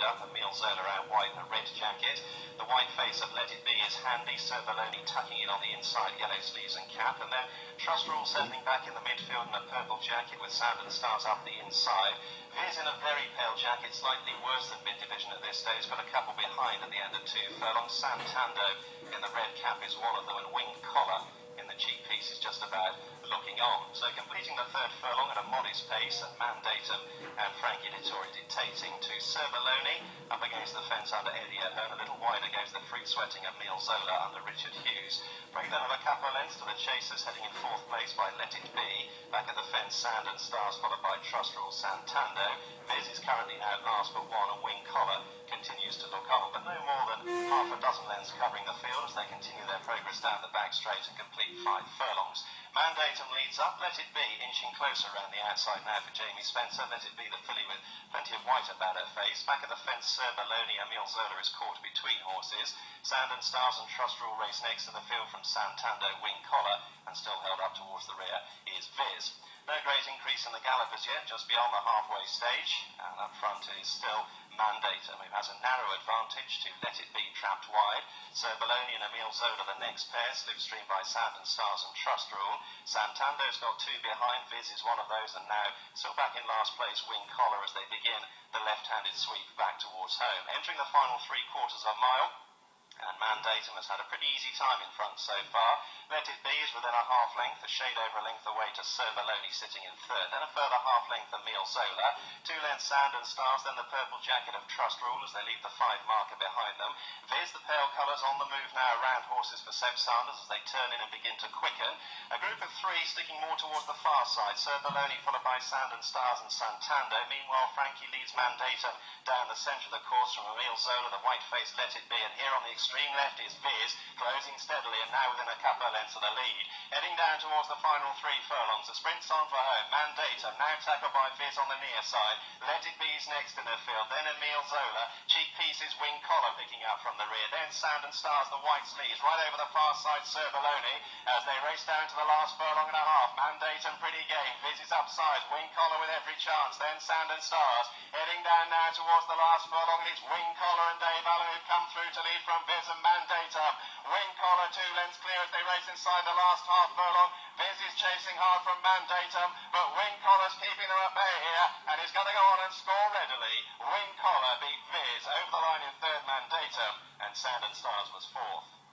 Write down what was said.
up. Emile Zola out wide in a red jacket. The white face of Let It Be is Handy. Cervelloni tucking in on the inside, yellow sleeves and cap. And then Trust Rule settling back in the midfield in a purple jacket with Sound and Stars up the inside. Viz in a very pale jacket, slightly worse than mid division at this stage, but a couple behind at the end of 2 furlongs. Santando in the red cap is one of them, and Winged Collar in the cheek piece is just about looking on. So completing the 3rd furlong at a modest pace, and Mandatum and Frankie Dettori dictating to Cervelloni up against the fence under Eddie Ahern. A little wider goes the free-sweating Emile Zola under Richard Hughes. Breakdown of a couple of lengths to the chasers, heading in 4th place by Let It Be. Back at the fence, Sand and Stars, followed by Trust Rule Santando. Viz is currently now last but one, and Winged Collar continues to look on, but no more than half a dozen lengths covering the field as they continue their progress down the back straight and complete 5 furlongs. Mandatum leads up. Let It Be inching closer around the outside now for Jamie Spencer. Let It Be the filly with plenty of white about her face. Back at the fence, Cervelloni. Emile Zola is caught between horses. Sand and Stars and Trust Rule race next in the field from Santando. Winged Collar, and still held up towards the rear, is Viz. No great increase in the gallop as yet, just beyond the halfway stage, and up front is still Mandatum, who has a narrow advantage to Let It Be trapped wide. Cervelloni and Emile Zola the next pair, slipstream by Sand and Stars and Trust Rule. Santando's got 2 behind, Viz is one of those, and now still back in last place, Winged Collar, as they begin the left-handed sweep back towards home. Entering the final 3/4 of a mile, and Mandatum has had a pretty easy time in front so far. Let It Be is within a half length, a shade over a length away to Cervelloni sitting in 3rd. Then a further half length Emile Zola. 2 lengths Sand and Stars, then the purple jacket of Trust Rule as they leave the 5 marker behind them. Viz the pale colours on the move now around horses for Seb Sanders as they turn in and begin to quicken. A group of 3 sticking more towards the far side. Cervelloni followed by Sand and Stars and Santando. Meanwhile, Frankie leads Mandatum down the centre of the course from Emile Zola, the white face Let It Be, and here on the extreme left is Viz, closing steadily and now within a couple of lengths of the lead. Heading down towards the final 3 furlongs, the sprint's on for home. Mandatum now tackled by Viz on the near side. Let It Be's next in the field, then Emile Zola. Cheek pieces, Winged Collar picking up from the rear, then Sand and Stars, the white sleeves, right over the far side, Cervelloni, as they race down to the last furlong and a half. Mandatum pretty game, Viz is upside, Winged Collar with every chance, then Sand and Stars. Heading down now towards the last furlong, and it's Winged Collar and Dave Allen who've come through to lead from Viz and Mandatum. Winged Collar 2 lengths clear as they race inside the last half furlong. Viz is chasing hard from Mandatum, but Winged Collar's keeping them at bay here, and he's going to go on and score readily. Winged Collar beat Viz over the line in 3rd, Mandatum, and Sand and Stars was 4th.